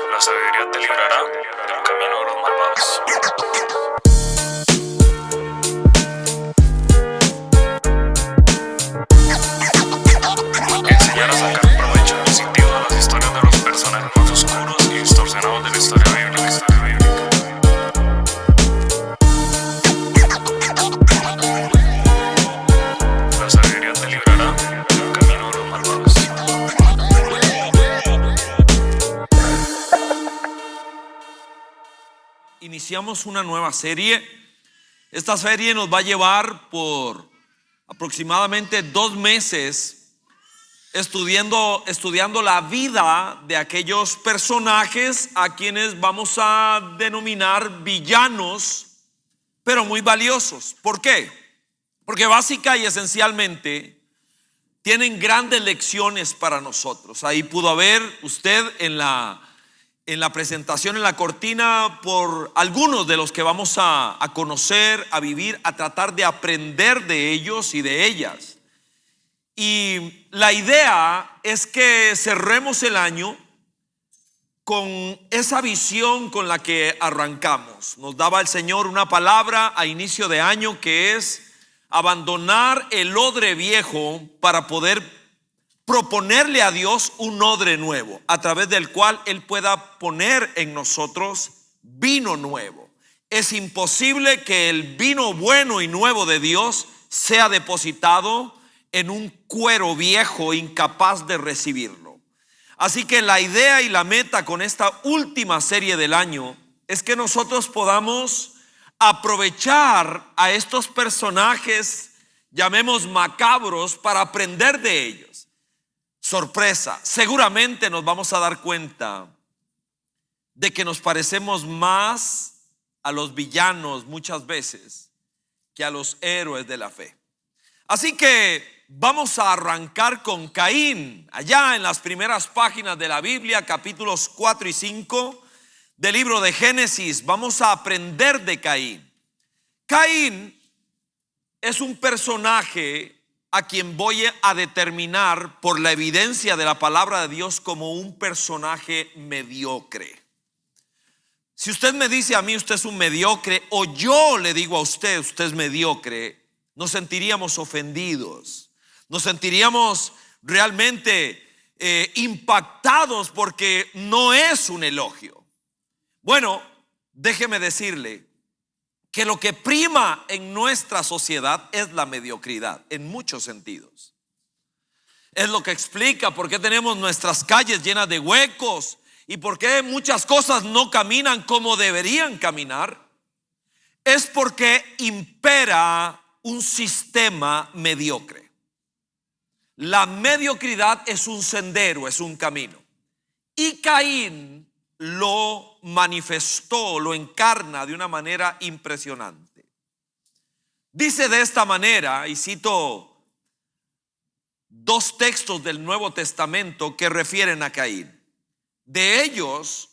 La sabiduría te librará del camino de los malvados. Enseñar a sacar provecho positivo de las historias de los personajes más oscuros y distorsionados de la historia bíblica. La sabiduría te librará del camino de los malvados. Iniciamos una nueva serie. Esta serie nos va a llevar por aproximadamente 2 meses estudiando la vida de aquellos personajes a quienes vamos a denominar villanos, pero muy valiosos. ¿Por qué? Porque básica y esencialmente tienen grandes lecciones para nosotros. Ahí pudo ver usted en la presentación, en la cortina, por algunos de los que vamos a conocer, a vivir, a tratar de aprender de ellos y de ellas. Y la idea es que cerremos el año con esa visión con la que arrancamos. Nos daba el Señor una palabra a inicio de año que es abandonar el odre viejo para poder proponerle a Dios un odre nuevo, a través del cual Él pueda poner en nosotros vino nuevo. Es imposible que el vino bueno y nuevo de Dios sea depositado en un cuero viejo incapaz de recibirlo. Así que la idea y la meta con esta última serie del año es que nosotros podamos aprovechar a estos personajes, llamemos macabros, para aprender de ellos. Sorpresa, seguramente nos vamos a dar cuenta de que nos parecemos más a los villanos muchas veces que a los héroes de la fe. Así que vamos a arrancar con Caín, allá en las primeras páginas de la Biblia, capítulos 4 y 5 del libro de Génesis. Vamos a aprender de Caín. Caín es un personaje a quien voy a determinar por la evidencia de la palabra de Dios como un personaje mediocre. Si usted me dice a mí, usted es un mediocre, o yo le digo a usted, usted es mediocre, nos sentiríamos ofendidos, nos sentiríamos realmente impactados, porque no es un elogio. Bueno, déjeme decirle que lo que prima en nuestra sociedad es la mediocridad en muchos sentidos. Es lo que explica por qué tenemos nuestras calles llenas de huecos y por qué muchas cosas no caminan como deberían caminar. Es porque impera un sistema mediocre. La mediocridad es un sendero, es un camino. Y Caín lo manifestó, lo encarna de una manera impresionante. Dice de esta manera, y cito 2 textos del Nuevo Testamento que refieren a Caín. De ellos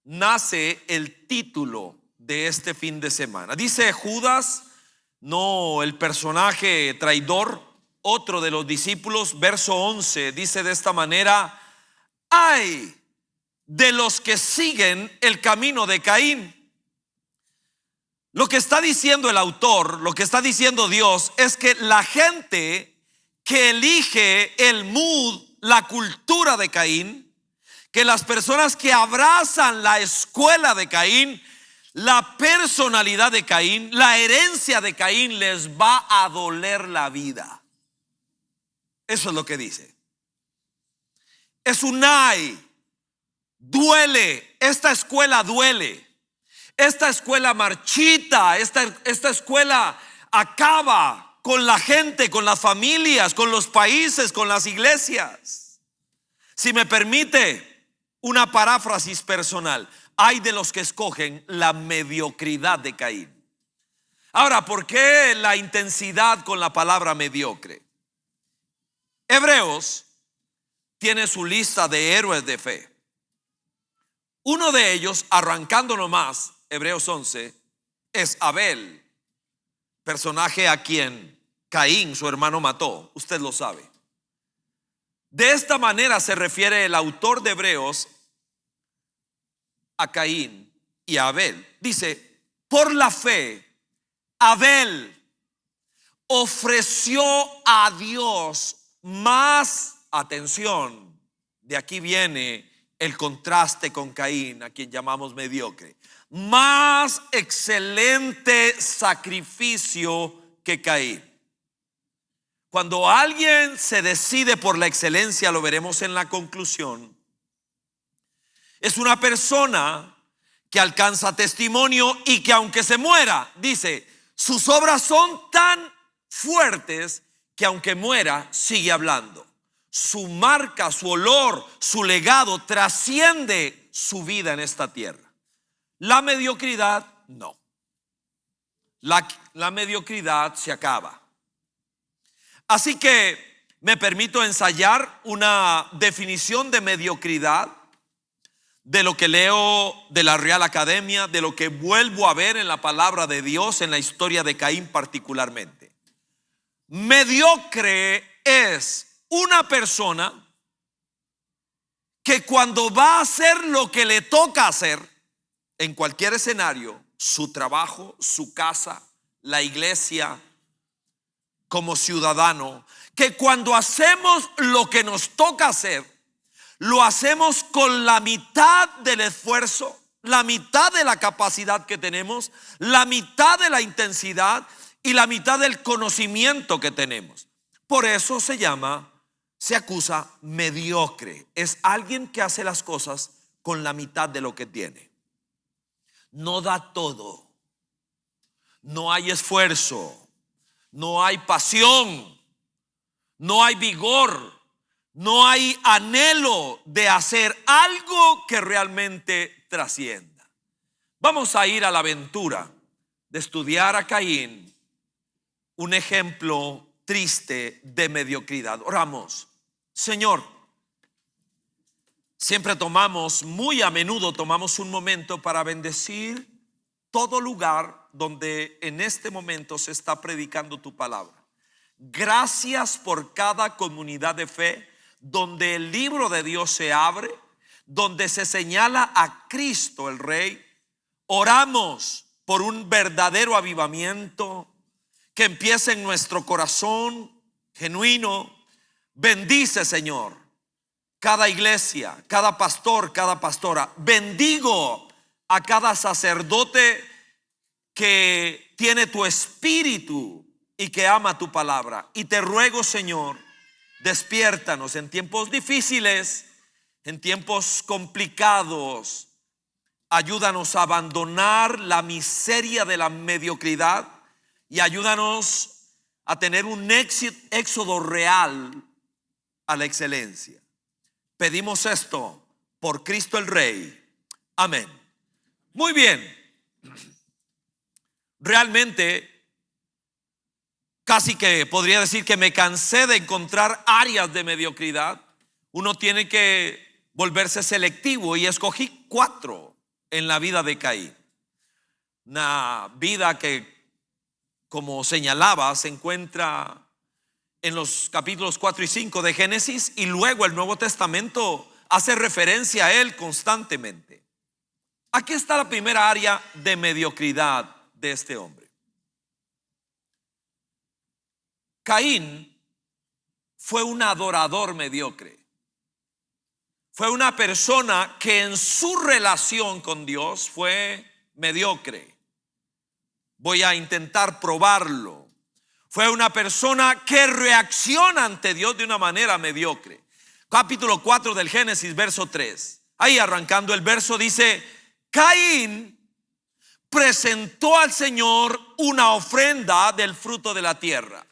nace el título de este fin de semana. Dice Judas, no el personaje traidor, otro de los discípulos, verso 11, dice de esta manera: ¡ay de los que siguen el camino de Caín! Lo que está diciendo el autor, lo que está diciendo Dios, es que la gente que elige el mood, la cultura de Caín, que las personas que abrazan la escuela de Caín, la personalidad de Caín, la herencia de Caín, les va a doler la vida. Eso es lo que dice. Es un ay. Duele, esta escuela duele. Esta escuela marchita, esta escuela acaba con la gente, con las familias, con los países, con las iglesias. Si me permite una paráfrasis personal, hay de los que escogen la mediocridad de Caín. Ahora, ¿por qué la intensidad con la palabra mediocre? Hebreos tiene su lista de héroes de fe. Uno de ellos, arrancando nomás, Hebreos 11, es Abel, personaje a quien Caín, su hermano, mató. Usted lo sabe. De esta manera se refiere el autor de Hebreos a Caín y a Abel. Dice, por la fe, Abel ofreció a Dios más, atención, de aquí viene el contraste con Caín, a quien llamamos mediocre, más excelente sacrificio que Caín. Cuando alguien se decide por la excelencia, lo veremos en la conclusión, es una persona que alcanza testimonio y que aunque se muera, dice, sus obras son tan fuertes que aunque muera, sigue hablando. Su marca, su olor, su legado trasciende su vida en esta tierra. La mediocridad, no. La mediocridad se acaba. Así que me permito ensayar una definición de mediocridad de lo que leo de la Real Academia, de lo que vuelvo a ver en la palabra de Dios, en la historia de Caín particularmente. Mediocre es una persona que cuando va a hacer lo que le toca hacer, en cualquier escenario, su trabajo, su casa, la iglesia, como ciudadano, que cuando hacemos lo que nos toca hacer, lo hacemos con la mitad del esfuerzo, la mitad de la capacidad que tenemos, la mitad de la intensidad y la mitad del conocimiento que tenemos. Por eso se acusa mediocre. Es alguien que hace las cosas con la mitad de lo que tiene. No da todo. No hay esfuerzo. No hay pasión. No hay vigor. No hay anhelo de hacer algo que realmente trascienda. Vamos a ir a la aventura de estudiar a Caín, un ejemplo triste de mediocridad. Oramos. Señor, muy a menudo tomamos un momento para bendecir todo lugar donde en este momento se está predicando tu palabra. Gracias por cada comunidad de fe donde el libro de Dios se abre, donde se señala a Cristo el Rey. Oramos por un verdadero avivamiento que empiece en nuestro corazón genuino. Bendice, Señor, cada iglesia, cada pastor, cada pastora. Bendigo a cada sacerdote que tiene tu espíritu y que ama tu palabra. Y te ruego, Señor, despiértanos en tiempos difíciles, en tiempos complicados. Ayúdanos a abandonar la miseria de la mediocridad y ayúdanos a tener un éxodo real a la excelencia. Pedimos esto por Cristo el Rey. Amén. Muy bien. Realmente, casi que podría decir que me cansé de encontrar áreas de mediocridad. Uno tiene que volverse selectivo y escogí 4 en la vida de Caín. Una vida que, como señalaba, se encuentra en los capítulos 4 y 5 de Génesis, y luego el Nuevo Testamento hace referencia a él constantemente. Aquí está la primera área de mediocridad de este hombre. Caín fue un adorador mediocre. Fue una persona que en su relación con Dios fue mediocre. Voy a intentar probarlo. Fue una persona que reacciona ante Dios de una manera mediocre. Capítulo 4 del Génesis, verso 3. Ahí arrancando el verso dice: Caín presentó al Señor una ofrenda del fruto de la tierra.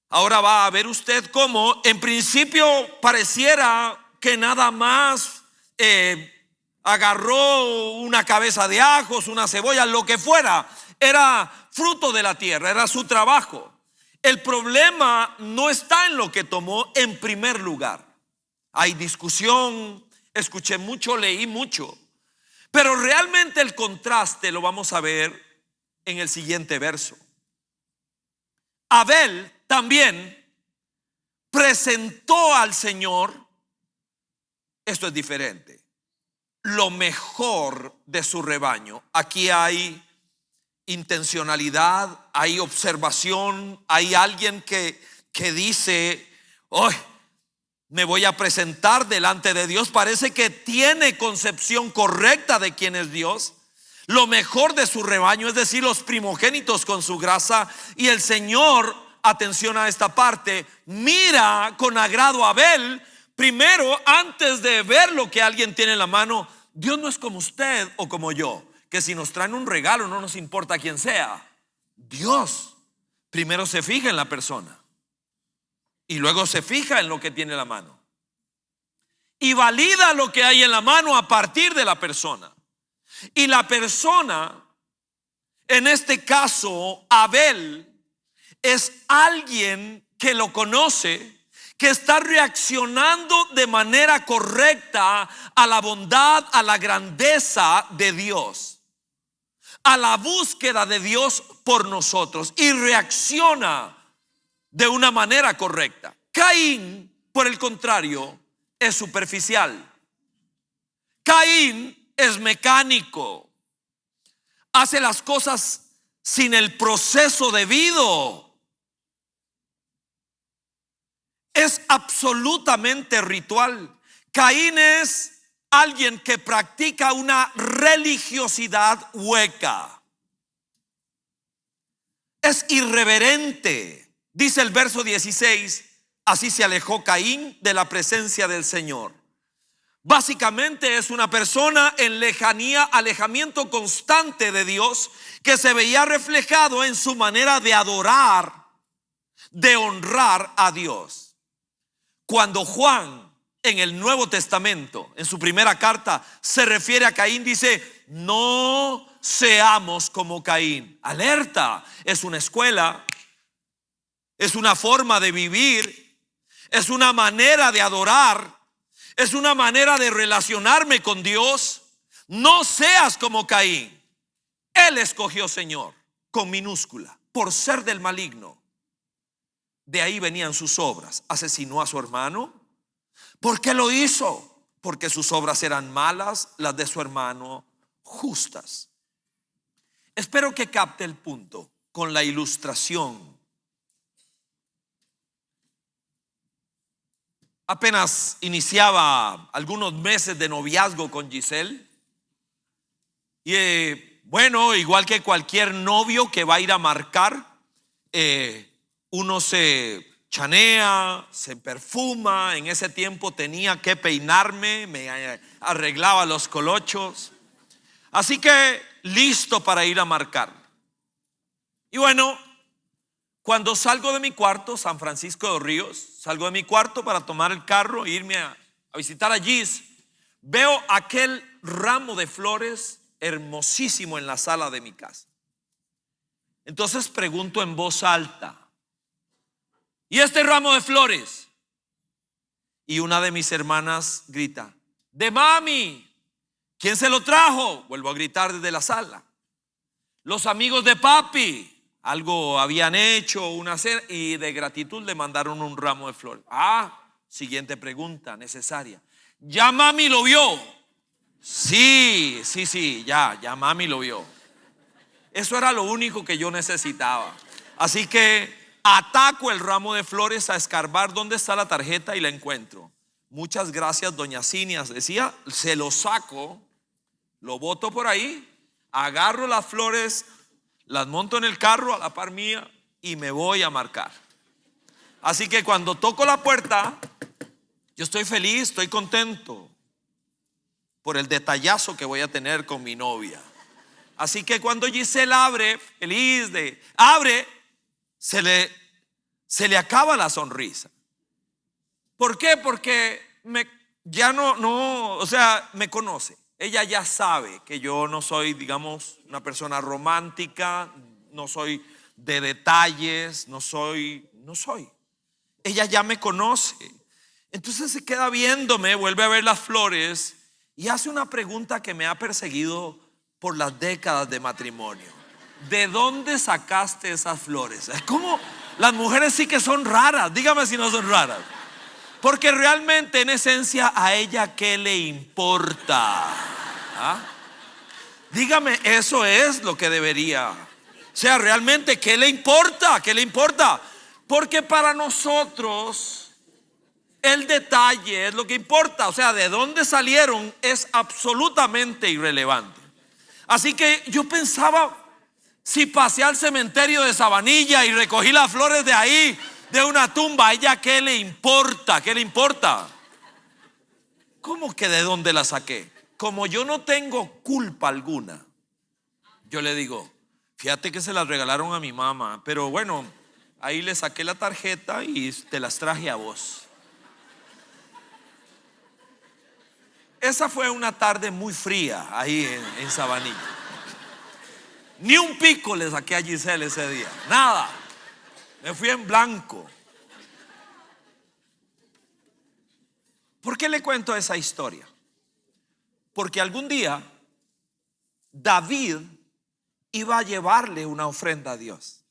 Ahora va a ver usted cómo en principio pareciera que nada más agarró una cabeza de ajos, una cebolla, lo que fuera. Era fruto de la tierra, era su trabajo. El problema no está en lo que tomó en primer lugar. Hay discusión, escuché mucho, leí mucho, pero realmente el contraste lo vamos a ver en el siguiente verso. Abel también presentó al Señor, esto es diferente, lo mejor de su rebaño. Aquí hay intencionalidad, hay observación, hay alguien que dice, hoy me voy a presentar delante de Dios. Parece que tiene concepción correcta de quién es Dios. Lo mejor de su rebaño, es decir, los primogénitos con su grasa. Y el Señor, atención a esta parte, mira con agrado a Abel. Primero, antes de ver lo que alguien tiene en la mano, Dios no es como usted o como yo, que si nos traen un regalo no nos importa quién sea. Dios primero se fija en la persona y luego se fija en lo que tiene en la mano y valida lo que hay en la mano a partir de la persona. Y la persona, en este caso Abel, es alguien que lo conoce, que está reaccionando de manera correcta a la bondad, a la grandeza de Dios, a la búsqueda de Dios por nosotros, y reacciona de una manera correcta. Caín, por el contrario, es superficial. Caín es mecánico, hace las cosas sin el proceso debido. Es absolutamente ritual. Caín es alguien que practica una religiosidad hueca. Es irreverente. Dice el verso 16, así se alejó Caín de la presencia del Señor. Básicamente es una persona en lejanía, alejamiento constante de Dios, que se veía reflejado en su manera de adorar, de honrar a Dios. Cuando Juan en el Nuevo Testamento, en su primera carta, se refiere a Caín, dice: no seamos como Caín. Alerta, es una escuela, es una forma de vivir, es una manera de adorar, es una manera de relacionarme con Dios. No seas como Caín. Él escogió Señor con minúscula, por ser del maligno. De ahí venían sus obras. Asesinó a su hermano. ¿Por qué lo hizo? Porque sus obras eran malas, las de su hermano justas. Espero que capte el punto con la ilustración. Apenas iniciaba algunos meses de noviazgo con Giselle. Y bueno, igual que cualquier novio que va a ir a marcar, uno se chanea, se perfuma. En ese tiempo tenía que peinarme, me arreglaba los colochos. Así que listo para ir a marcar. Y bueno, cuando salgo de mi cuarto, San Francisco de los Ríos, salgo de mi cuarto para tomar el carro e irme a visitar a Gis, veo aquel ramo de flores hermosísimo en la sala de mi casa. Entonces pregunto en voz alta: ¿y este ramo de flores? Y una de mis hermanas grita: de mami. ¿Quién se lo trajo? Vuelvo a gritar desde la sala. Los amigos de papi. Algo habían hecho, una cena, y de gratitud le mandaron un ramo de flores. Siguiente pregunta necesaria: ¿ya mami lo vio? Sí, ya mami lo vio. Eso era lo único que yo necesitaba. Así que ataco el ramo de flores a escarbar dónde está la tarjeta y la encuentro. Muchas gracias, doña Cinias, decía. Se lo saco, lo boto por ahí, agarro las flores, las monto en el carro a la par mía y me voy a marcar. Así que cuando toco la puerta, yo estoy feliz, estoy contento por el detallazo que voy a tener con mi novia. Así que cuando Giselle abre, feliz de abre, se le acaba la sonrisa. ¿Por qué? Porque ya no, o sea, me conoce. Ella ya sabe que yo no soy, digamos, una persona romántica, no soy de detalles, no soy. Ella ya me conoce. Entonces se queda viéndome, vuelve a ver las flores y hace una pregunta que me ha perseguido por las décadas de matrimonio: ¿de dónde sacaste esas flores? Es como, las mujeres sí que son raras, dígame si no son raras. Porque realmente en esencia a ella ¿qué le importa? ¿Ah? Dígame, eso es lo que debería. O sea, realmente, ¿qué le importa? ¿Qué le importa? Porque para nosotros el detalle es lo que importa. O sea, de dónde salieron es absolutamente irrelevante. Así que yo pensaba, si pasé al cementerio de Sabanilla y recogí las flores de ahí, de una tumba, ¿a ella qué le importa? ¿Qué le importa? ¿Cómo que de dónde la saqué? Como yo no tengo culpa alguna, yo le digo, fíjate que se las regalaron a mi mamá, pero bueno, ahí le saqué la tarjeta y te las traje a vos. Esa fue una tarde muy fría ahí en Sabanilla. Ni un pico le saqué a Giselle ese día, nada. Me fui en blanco. ¿Por qué le cuento esa historia? Porque algún día David iba a llevarle una ofrenda a Dios.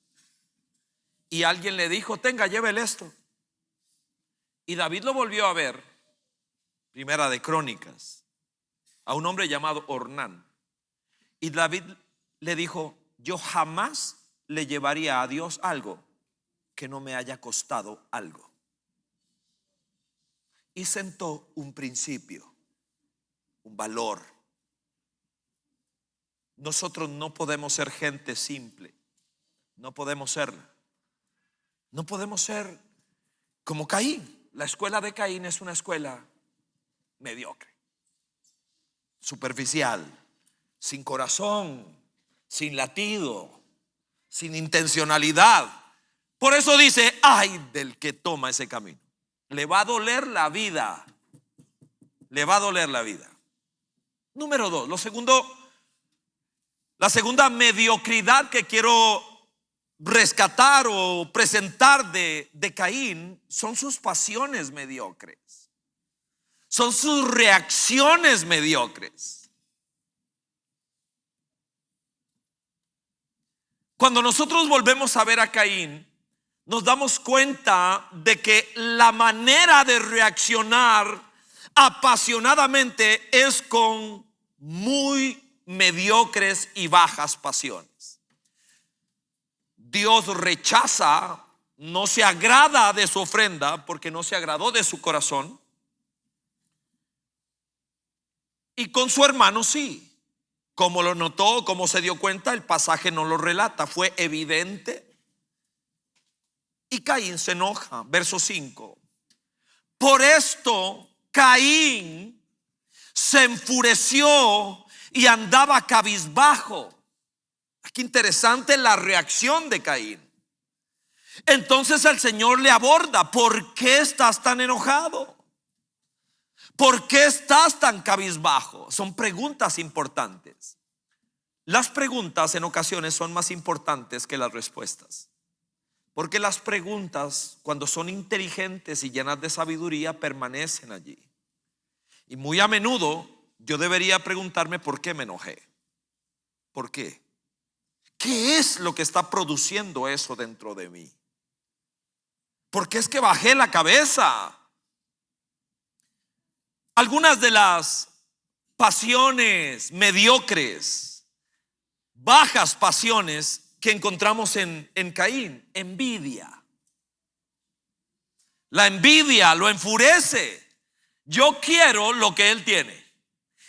Y alguien le dijo, tenga, llévele esto. Y David lo volvió a ver, Primera de Crónicas, a un hombre llamado Ornán. Y David le dijo, yo jamás le llevaría a Dios algo que no me haya costado algo. Y sentó un principio, un valor. Nosotros no podemos ser gente simple. No podemos serla. No podemos ser como Caín. La escuela de Caín es una escuela mediocre, superficial, sin corazón, sin latido, sin intencionalidad. Por eso dice, ay del que toma ese camino. Le va a doler la vida. Le va a doler la vida. Número 2, la segunda mediocridad que quiero rescatar o presentar de Caín son sus pasiones mediocres. Son sus reacciones mediocres. Cuando nosotros volvemos a ver a Caín, nos damos cuenta de que la manera de reaccionar apasionadamente es con muy mediocres y bajas pasiones. Dios rechaza, no se agrada de su ofrenda porque no se agradó de su corazón. Y con su hermano sí. Como lo notó, como se dio cuenta, el pasaje no lo relata, fue evidente. Y Caín se enoja, verso 5. Por esto Caín se enfureció y andaba cabizbajo. Qué interesante la reacción de Caín. Entonces el Señor le aborda, ¿por qué estás tan enojado? ¿Por qué estás tan cabizbajo? Son preguntas importantes. Las preguntas en ocasiones son más importantes que las respuestas. Porque las preguntas, cuando son inteligentes y llenas de sabiduría, permanecen allí. Y muy a menudo yo debería preguntarme por qué me enojé. ¿Por qué? ¿Qué es lo que está produciendo eso dentro de mí? ¿Por qué es que bajé la cabeza? Algunas de las pasiones mediocres, bajas pasiones que encontramos en Caín, envidia. La envidia lo enfurece. Yo quiero lo que él tiene.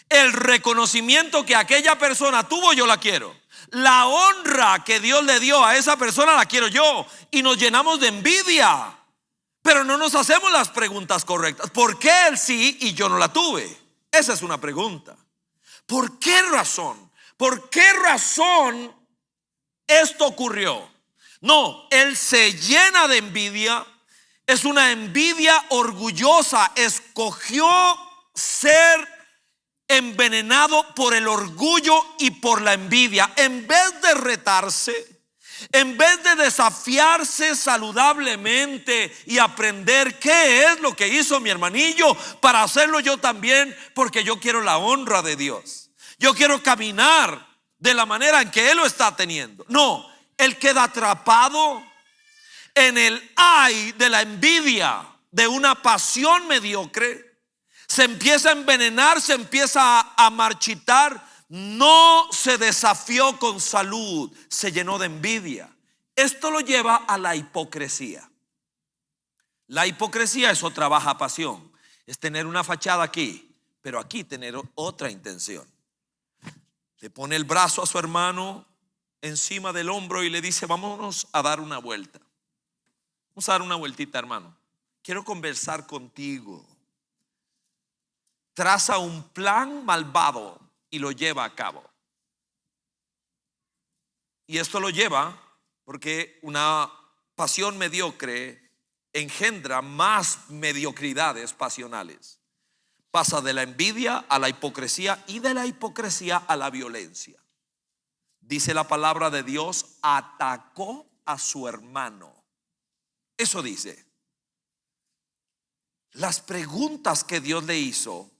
El reconocimiento que aquella persona tuvo, yo la quiero. La honra que Dios le dio a esa persona, la quiero yo. Y nos llenamos de envidia. Pero no nos hacemos las preguntas correctas. ¿Por qué él sí y yo no la tuve? Esa es una pregunta. ¿Por qué razón? ¿Por qué razón esto ocurrió? No, él se llena de envidia. Es una envidia orgullosa. Escogió ser envenenado por el orgullo y por la envidia. En vez de retarse, en vez de desafiarse saludablemente y aprender qué es lo que hizo mi hermanillo para hacerlo yo también, porque yo quiero la honra de Dios. Yo quiero caminar de la manera en que él lo está teniendo. No, él queda atrapado en el ay de la envidia, de una pasión mediocre. se empieza a envenenar, se empieza a marchitar. No se desafió con salud, se llenó de envidia. Esto lo lleva a la hipocresía. La hipocresía es otra baja pasión. Es tener una fachada aquí, pero aquí tener otra intención. Le pone el brazo a su hermano encima del hombro y le dice: vámonos a dar una vuelta. Vamos a dar una vueltita, hermano. Quiero conversar contigo. Traza un plan malvado y lo lleva a cabo. Y esto lo lleva porque una pasión mediocre engendra más mediocridades pasionales. Pasa de la envidia a la hipocresía y de la hipocresía a la violencia. Dice la palabra de Dios: atacó a su hermano. Eso dice. Las preguntas que Dios le hizo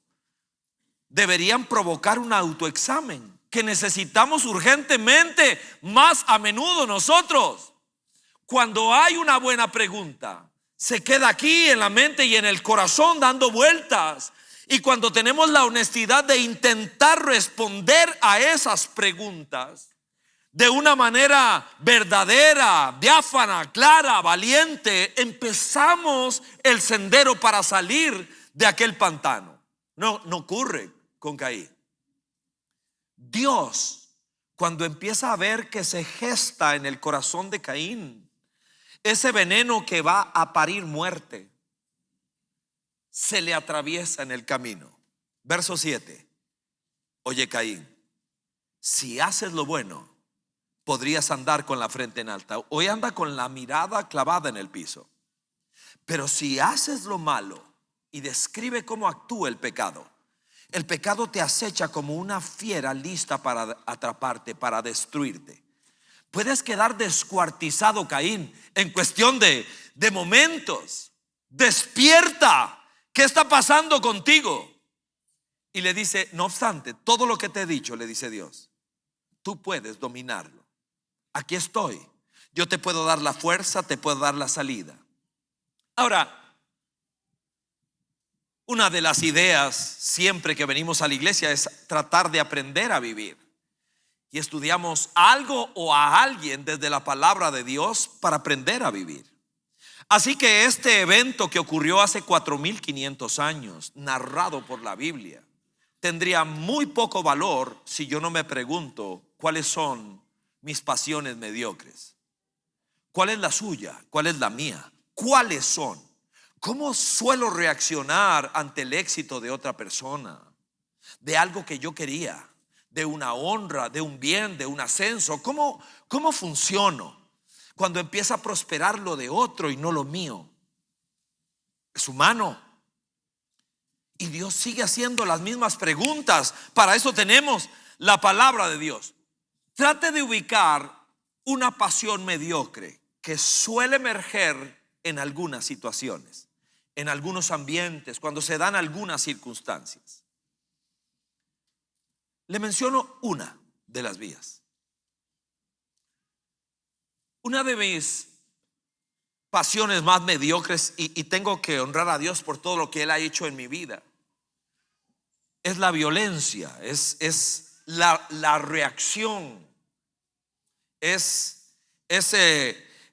deberían provocar un autoexamen que necesitamos urgentemente más a menudo nosotros. Cuando hay una buena pregunta, se queda aquí en la mente y en el corazón dando vueltas. Y cuando tenemos la honestidad de intentar responder a esas preguntas de una manera verdadera, diáfana, clara, valiente, empezamos el sendero para salir de aquel pantano. No ocurre con Caín. Dios, cuando empieza a ver que se gesta en el corazón de Caín ese veneno que va a parir muerte, se le atraviesa en el camino. Verso 7. Oye, Caín, si haces lo bueno, podrías andar con la frente en alta. Hoy anda con la mirada clavada en el piso. Pero si haces lo malo, y describe cómo actúa el pecado te acecha como una fiera lista para atraparte, para destruirte. Puedes quedar descuartizado, Caín, en cuestión de momentos. Despierta. ¿Qué está pasando contigo? Y le dice: no obstante, todo lo que te he dicho, le dice Dios, tú puedes dominarlo. Aquí estoy. Yo te puedo dar la fuerza, te puedo dar la salida. Ahora, una de las ideas siempre que venimos a la iglesia es tratar de aprender a vivir. Y estudiamos algo o a alguien desde la palabra de Dios para aprender a vivir. Así que este evento que ocurrió hace 4500 años, narrado por la Biblia, tendría muy poco valor si yo no me pregunto cuáles son mis pasiones mediocres. ¿Cuál es la suya? ¿Cuál es la mía? ¿Cuáles son? ¿Cómo suelo reaccionar ante el éxito de otra persona? De algo que yo quería, de una honra, de un bien, de un ascenso. ¿Cómo funciono cuando empieza a prosperar lo de otro y no lo mío? Es humano. Y Dios sigue haciendo las mismas preguntas. Para eso tenemos la palabra de Dios. Trate de ubicar una pasión mediocre que suele emerger en algunas situaciones, en algunos ambientes, cuando se dan algunas circunstancias. Le menciono una de las vías. Una de mis pasiones más mediocres, y tengo que honrar a Dios por todo lo que Él ha hecho en mi vida, es la violencia, es la reacción, es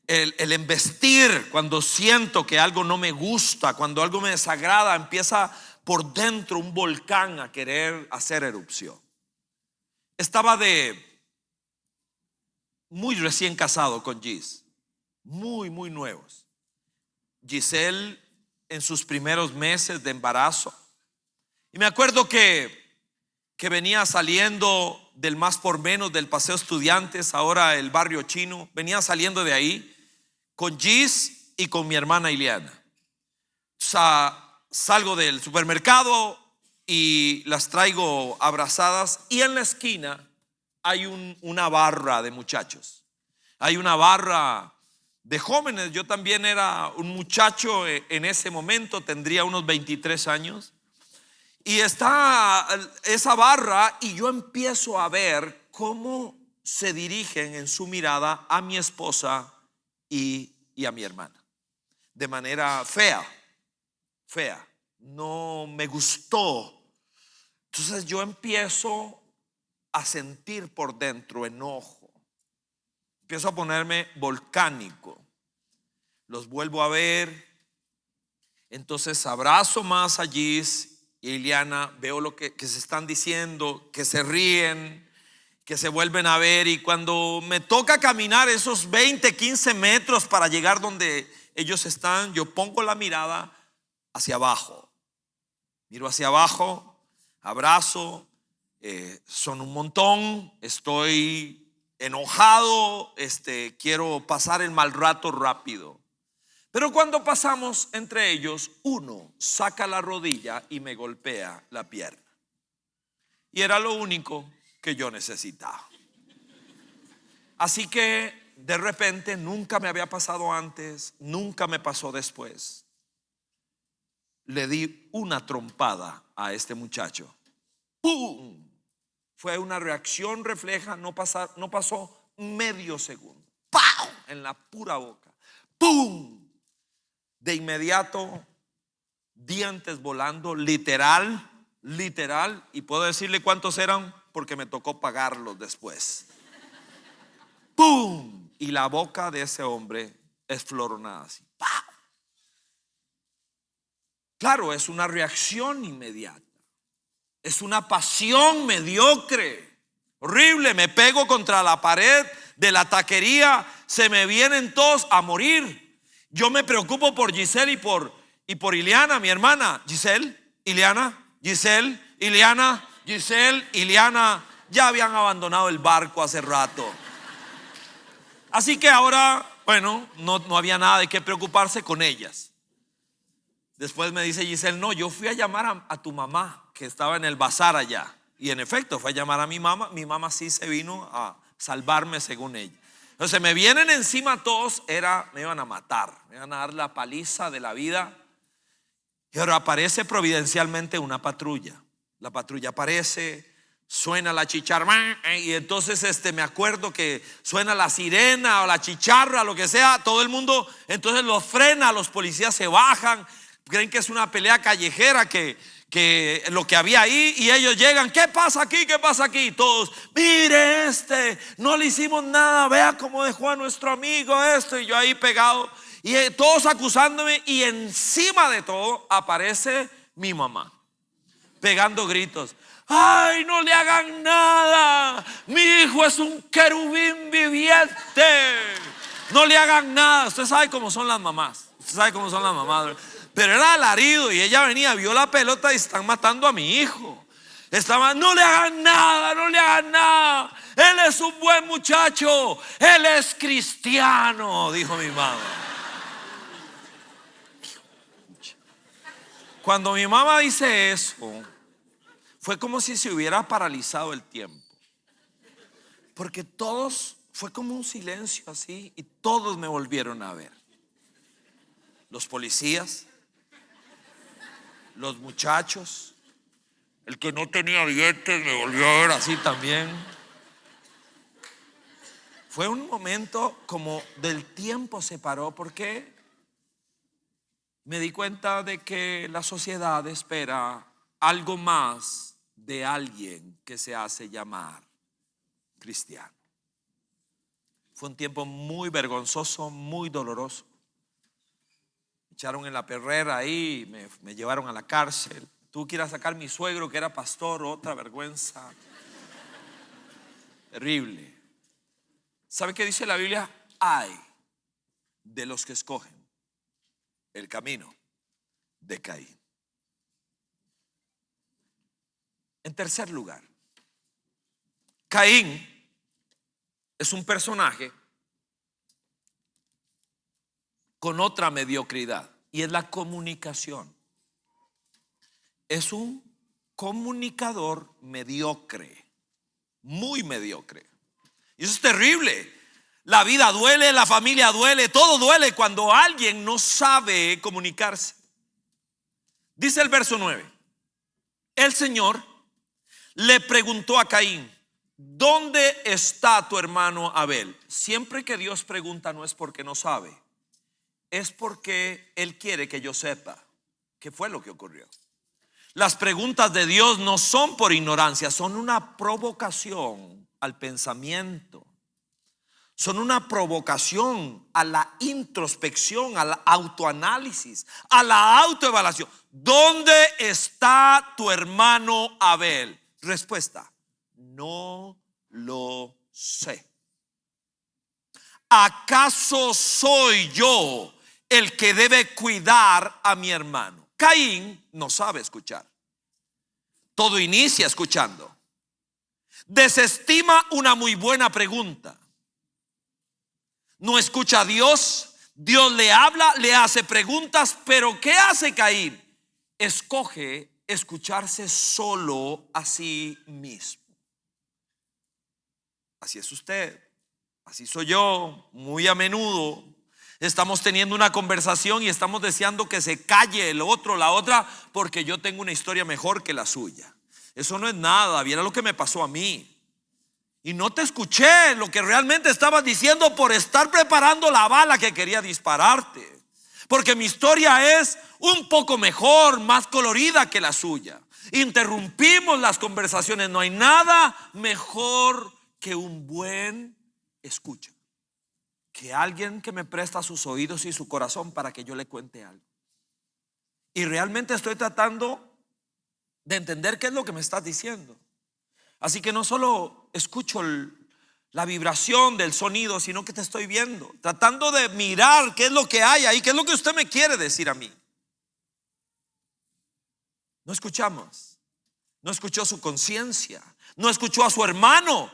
el embestir cuando siento que algo no me gusta, cuando algo me desagrada. Empieza por dentro un volcán a querer hacer erupción. Estaba muy recién casado con Gis, muy nuevos. Giselle en sus primeros meses de embarazo. Y me acuerdo que venía saliendo del Más por Menos, del Paseo Estudiantes, ahora el Barrio Chino. Venía saliendo de ahí con Gis y con mi hermana Ileana. O sea, salgo del supermercado y las traigo abrazadas, y en la esquina hay una barra de muchachos. Hay una barra de jóvenes. Yo también era un muchacho en ese momento, tendría unos 23 años. Y está esa barra y yo empiezo a ver cómo se dirigen en su mirada a mi esposa y a mi hermana. De manera fea. no me gustó. Entonces yo empiezo a sentir por dentro enojo. Empiezo a ponerme volcánico. Los vuelvo a ver. Entonces abrazo más a Gis y Ileana. Veo lo que se están diciendo, que se ríen, que se vuelven a ver. Y cuando me toca caminar esos 20, 15 metros para llegar donde ellos están, yo pongo la mirada hacia abajo. Miro hacia abajo, abrazo. Son un montón, estoy enojado, quiero pasar el mal rato rápido. Pero cuando pasamos entre ellos, uno saca la rodilla y me golpea la pierna. Y era lo único que yo necesitaba. Así que de repente, nunca me había pasado antes, nunca me pasó después, le di una trompada a este muchacho. ¡Pum! Fue una reacción refleja, no pasó medio segundo. ¡Pau! En la pura boca. ¡Pum! De inmediato, dientes volando, literal. Y puedo decirle cuántos eran porque me tocó pagarlos después. ¡Pum! Y la boca de ese hombre esfloronada así. ¡Pau! Claro, es una reacción inmediata. Es una pasión mediocre, horrible. Me pego contra la pared de la taquería, se me vienen todos a morir. Yo me preocupo por Giselle y por Ileana, mi hermana. Giselle, Ileana, Giselle, Ileana, Giselle, Ileana. Ya habían abandonado el barco hace rato. Así que ahora, bueno, no había nada de qué preocuparse con ellas. Después me dice Giselle, no, yo fui a llamar a tu mamá que estaba en el bazar allá. Y en efecto fue a llamar a mi mamá. Mi mamá sí se vino a salvarme según ella. Entonces me vienen encima todos, me iban a matar, me iban a dar la paliza de la vida. Y ahora aparece providencialmente una patrulla. La patrulla aparece, suena la chicharra, y entonces me acuerdo que suena la sirena o la chicharra, lo que sea, todo el mundo entonces los frena, los policías se bajan, creen que es una pelea callejera, que lo que había ahí, y ellos llegan, ¿qué pasa aquí? ¿Qué pasa aquí? Y todos, mire, no le hicimos nada, vea cómo dejó a nuestro amigo esto. Y yo ahí pegado, y todos acusándome, y encima de todo aparece mi mamá pegando gritos. ¡Ay, no le hagan nada! Mi hijo es un querubín viviente. No le hagan nada. Usted sabe cómo son las mamás. Pero era alarido, y ella venía, vio la pelota y están matando a mi hijo. No le hagan nada, no le hagan nada. Él es un buen muchacho, él es cristiano, dijo mi mamá. Cuando mi mamá dice eso, fue como si se hubiera paralizado el tiempo. Porque todos, fue como un silencio así, y todos me volvieron a ver. Los policías, los muchachos, el que no tenía billetes me volvió a ver así también. Fue un momento como del tiempo se paró, porque me di cuenta de que la sociedad espera algo más de alguien que se hace llamar cristiano. Fue un tiempo muy vergonzoso, muy doloroso. Me echaron en la perrera ahí, me llevaron a la cárcel. Tuve que ir a sacar a mi suegro, que era pastor, otra vergüenza. Terrible. ¿Sabe qué dice la Biblia? Ay de los que escogen el camino de Caín. En tercer lugar, Caín es un personaje con otra mediocridad, y es la comunicación. Es un comunicador mediocre, muy mediocre. Y eso es terrible. La vida duele, la familia duele, todo duele cuando alguien no sabe comunicarse. Dice el verso 9: el Señor le preguntó a Caín, ¿dónde está tu hermano Abel? Siempre que Dios pregunta, no es porque no sabe, es porque Él quiere que yo sepa ¿Qué fue lo que ocurrió? Las preguntas de Dios no son por ignorancia, son una provocación al pensamiento. Son una provocación a la introspección, al autoanálisis, a la autoevaluación. ¿Dónde está tu hermano Abel? Respuesta: no lo sé. ¿Acaso soy yo el que debe cuidar a mi hermano? Caín no sabe escuchar. Todo inicia escuchando. Desestima una muy buena pregunta. No escucha a Dios. Dios le habla, le hace preguntas, pero ¿qué hace Caín? Escoge escucharse solo a sí mismo. Así es usted, así soy yo. Muy a menudo estamos teniendo una conversación y estamos deseando que se calle el otro, la otra, porque yo tengo una historia mejor que la suya. Eso no es nada, viera lo que me pasó a mí. Y no te escuché lo que realmente estabas diciendo por estar preparando la bala que quería dispararte. Porque mi historia es un poco mejor, más colorida que la suya. Interrumpimos las conversaciones. No hay nada mejor que un buen escucha. Que alguien que me presta sus oídos y su corazón para que yo le cuente algo. Y realmente estoy tratando de entender qué es lo que me estás diciendo. Así que no solo escucho la vibración del sonido, sino que te estoy viendo, tratando de mirar qué es lo que hay ahí, qué es lo que usted me quiere decir a mí. No escuchamos. No escuchó su conciencia, no escuchó a su hermano.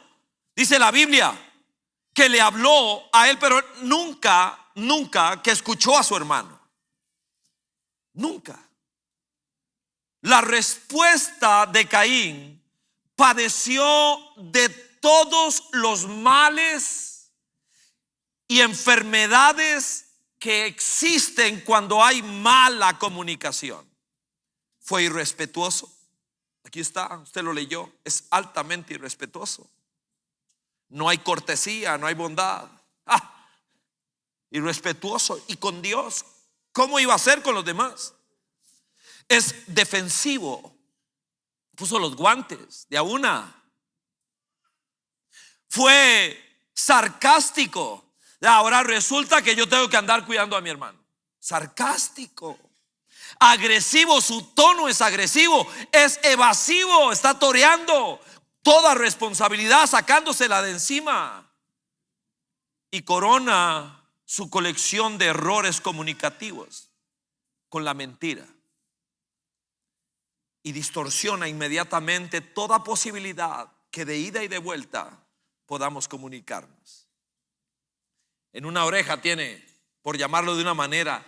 Dice la Biblia que le habló a él, pero nunca que escuchó a su hermano. Nunca. La respuesta de Caín padeció de todos los males y enfermedades que existen cuando hay mala comunicación. Fue irrespetuoso. Aquí está, usted lo leyó. Es altamente irrespetuoso. No hay cortesía, no hay bondad. Irrespetuoso. Y con Dios, ¿cómo iba a ser con los demás? Es defensivo. Puso los guantes de a una. Fue sarcástico. Ahora resulta que yo tengo que andar cuidando a mi hermano. Sarcástico. Agresivo, su tono es agresivo, es evasivo, está toreando toda responsabilidad, sacándosela de encima. Y corona su colección de errores comunicativos con la mentira. Y distorsiona inmediatamente toda posibilidad que de ida y de vuelta podamos comunicarnos. En una oreja tiene, por llamarlo de una manera,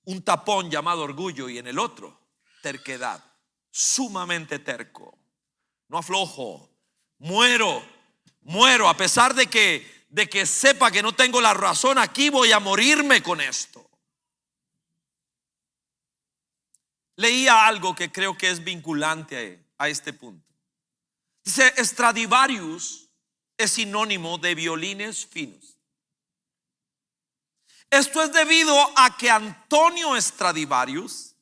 un tapón llamado orgullo, y en el otro, terquedad. Sumamente terco. No aflojo. Muero a pesar de que sepa que no tengo la razón. Aquí voy a morirme con esto. Leía algo que creo que es vinculante a este punto. Dice: Stradivarius es sinónimo de violines finos. Esto es debido a que Antonio Stradivarius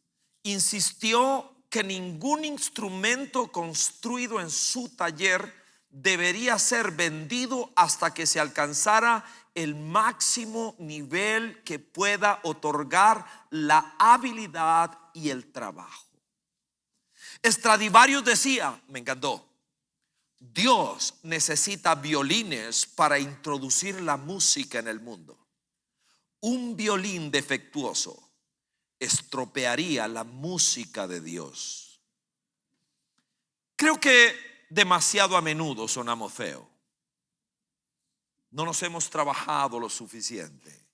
insistió que ningún instrumento construido en su taller debería ser vendido hasta que se alcanzara el máximo nivel que pueda otorgar la habilidad y el trabajo. Stradivarius decía, me encantó: Dios necesita violines para introducir la música en el mundo. Un violín defectuoso estropearía la música de Dios. Creo que demasiado a menudo sonamos feo. No nos hemos trabajado lo suficiente.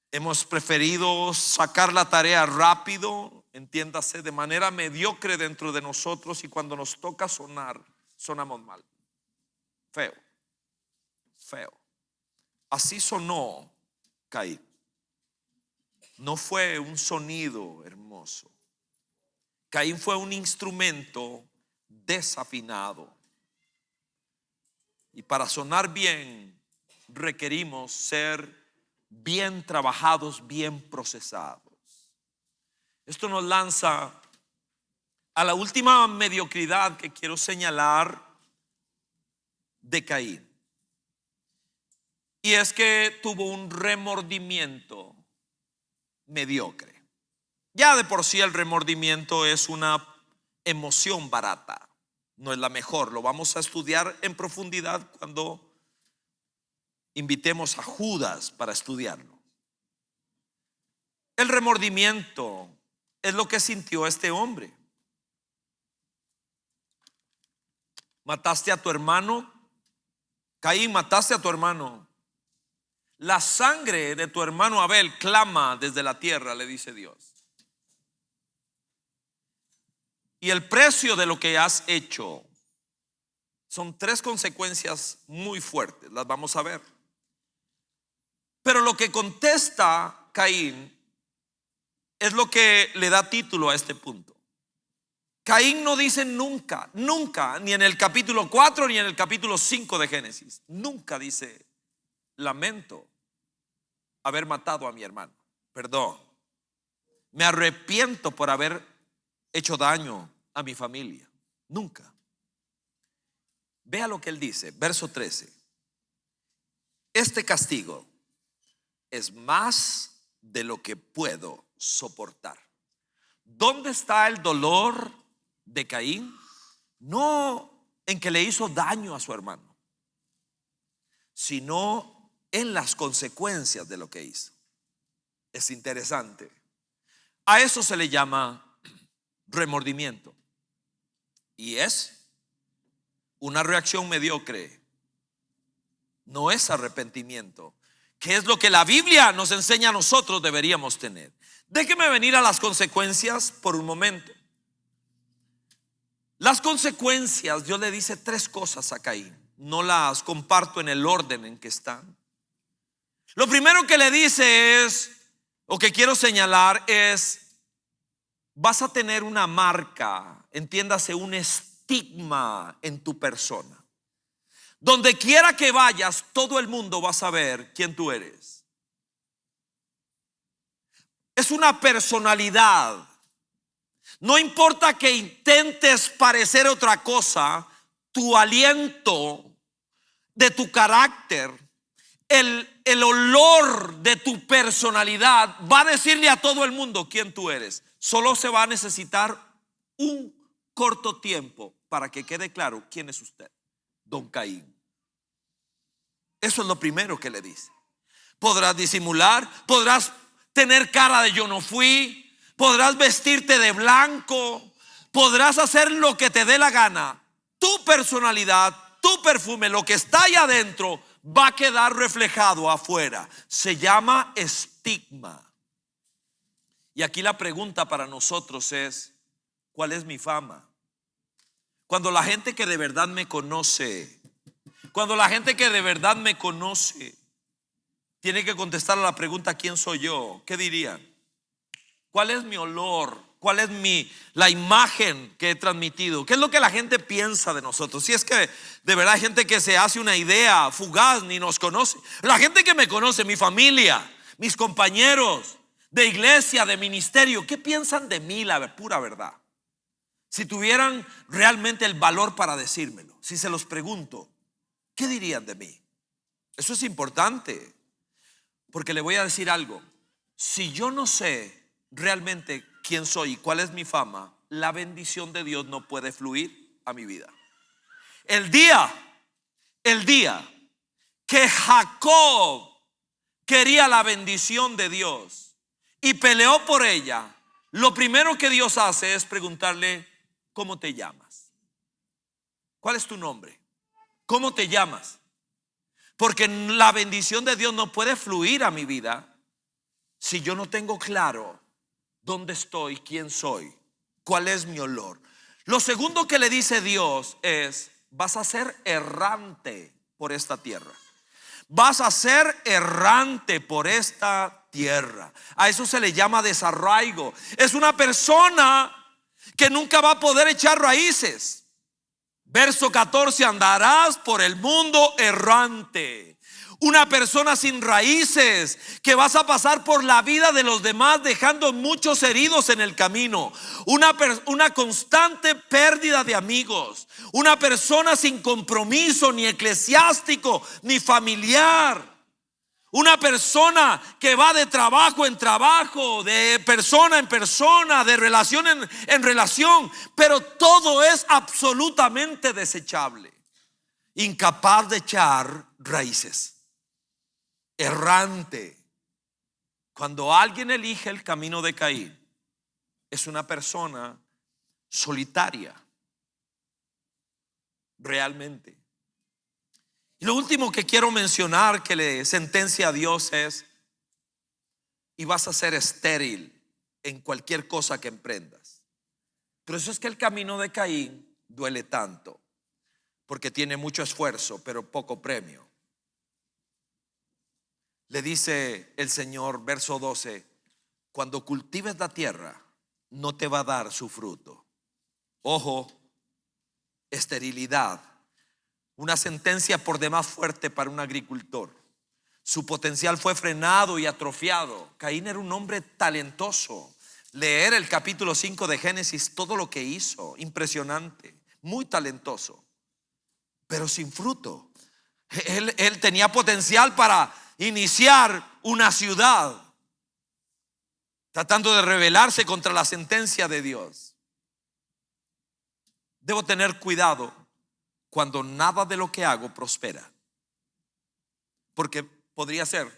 Hemos preferido sacar la tarea rápido, entiéndase, de manera mediocre dentro de nosotros, y cuando nos toca sonar, sonamos mal. Feo. Así sonó Caín. No fue un sonido hermoso. Caín fue un instrumento desafinado. Y para sonar bien requerimos ser bien trabajados, bien procesados. Esto nos lanza a la última mediocridad que quiero señalar de Caín. Y es que tuvo un remordimiento mediocre. Ya de por sí el remordimiento es una emoción barata, no es la mejor. Lo vamos a estudiar en profundidad cuando invitemos a Judas para estudiarlo. El remordimiento es lo que sintió este hombre. Mataste a tu hermano, Caín, mataste a tu hermano. La sangre de tu hermano Abel clama desde la tierra, le dice Dios. Y el precio de lo que has hecho son tres consecuencias muy fuertes, las vamos a ver. Pero lo que contesta Caín es lo que le da título a este punto. Caín no dice nunca, nunca, ni en el capítulo 4 ni en el capítulo 5 de Génesis, nunca dice: lamento haber matado a mi hermano, perdón, me arrepiento por haber hecho daño a mi familia. Nunca. Vea lo que él dice, verso 13: este castigo es más de lo que puedo soportar. ¿Dónde está el dolor de Caín? No en que le hizo daño a su hermano, sino en las consecuencias de lo que hizo. Es interesante. A eso se le llama remordimiento, y es una reacción mediocre, no es arrepentimiento, que es lo que la Biblia nos enseña a nosotros deberíamos tener. Déjeme venir a las consecuencias por un momento. Las consecuencias, Dios le dice tres cosas a Caín. No las comparto en el orden en que están. Lo primero que le dice es, o que quiero señalar es: vas a tener una marca, entiéndase, un estigma en tu persona. Donde quiera que vayas, todo el mundo va a saber quién tú eres. Es una personalidad. No importa que intentes parecer otra cosa, tu aliento de tu carácter, el olor de tu personalidad va a decirle a todo el mundo quién tú eres. Solo se va a necesitar un corto tiempo para que quede claro quién es usted, don Caín. Eso es lo primero que le dice. Podrás disimular, podrás tener cara de yo no fui, podrás vestirte de blanco, podrás hacer lo que te dé la gana. Tu personalidad, tu perfume, lo que está ahí adentro va a quedar reflejado afuera. Se llama estigma. Y aquí la pregunta para nosotros es: ¿cuál es mi fama? Cuando la gente que de verdad me conoce, tiene que contestar a la pregunta ¿quién soy yo? ¿Qué dirían? ¿Cuál es mi olor? ¿Cuál es la imagen que he transmitido? ¿Qué es lo que la gente piensa de nosotros? Si es que de verdad hay gente que se hace una idea fugaz, ni nos conoce. La gente que me conoce, mi familia, mis compañeros de iglesia, de ministerio, ¿qué piensan de mí? La pura verdad. Si tuvieran realmente el valor para decírmelo, si se los pregunto, ¿qué dirían de mí? Eso es importante, porque le voy a decir algo. Si yo no sé realmente quién soy y cuál es mi fama, la bendición de Dios no puede fluir a mi vida. El día que Jacob quería la bendición de Dios y peleó por ella, lo primero que Dios hace es preguntarle: ¿cómo te llamas? ¿Cuál es tu nombre? ¿Cómo te llamas? Porque la bendición de Dios no puede fluir a mi vida si yo no tengo claro dónde estoy, quién soy, cuál es mi olor. Lo segundo que le dice Dios es: vas a ser errante por esta tierra. Vas a ser errante por esta tierra. A eso se le llama desarraigo. Es una persona que nunca va a poder echar raíces. Verso 14: andarás por el mundo errante. Una persona sin raíces, que vas a pasar por la vida de los demás dejando muchos heridos en el camino. Una constante pérdida de amigos. Una persona sin compromiso ni eclesiástico ni familiar. Una persona que va de trabajo en trabajo, de persona en persona, de relación en relación, pero todo es absolutamente desechable. Incapaz de echar raíces. Errante. Cuando alguien elige el camino de Caín, es una persona solitaria. Realmente. Y lo último que quiero mencionar que le sentencia a Dios es: y vas a ser estéril en cualquier cosa que emprendas. Pero eso es que el camino de Caín duele tanto, porque tiene mucho esfuerzo pero poco premio. Le dice el Señor, verso 12: cuando cultives la tierra, no te va a dar su fruto. Ojo, esterilidad. Una sentencia por demás fuerte para un agricultor. Su potencial fue frenado y atrofiado. Caín era un hombre talentoso. Leer el capítulo 5 de Génesis, todo lo que hizo, impresionante, muy talentoso, pero sin fruto. Él tenía potencial para iniciar una ciudad, tratando de rebelarse contra la sentencia de Dios. Debo tener cuidado cuando nada de lo que hago prospera, porque podría ser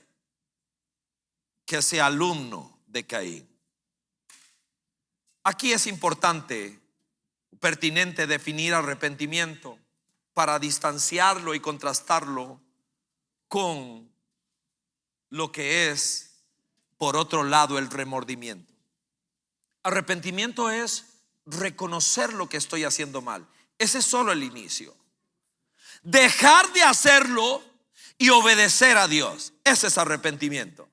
que sea alumno de Caín. Aquí es importante, pertinente, definir arrepentimiento para distanciarlo y contrastarlo con lo que es, por otro lado, el remordimiento. Arrepentimiento es reconocer lo que estoy haciendo mal. Ese es solo el inicio. Dejar de hacerlo y obedecer a Dios. Ese es arrepentimiento.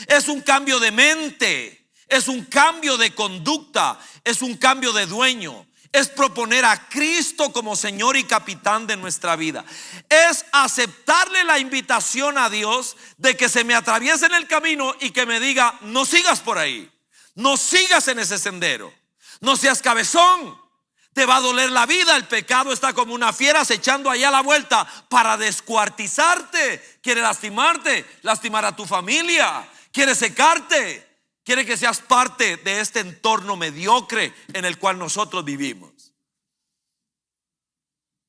Es un cambio de mente, es un cambio de conducta, es un cambio de dueño. Es proponer a Cristo como Señor y capitán de nuestra vida. Es aceptarle la invitación a Dios de que se me atraviese en el camino y que me diga: no sigas por ahí, no sigas en ese sendero, no seas cabezón. Te va a doler la vida. El pecado está como una fiera acechando allá a la vuelta para descuartizarte. Quiere lastimarte, lastimar a tu familia, quiere secarte, quiere que seas parte de este entorno mediocre en el cual nosotros vivimos.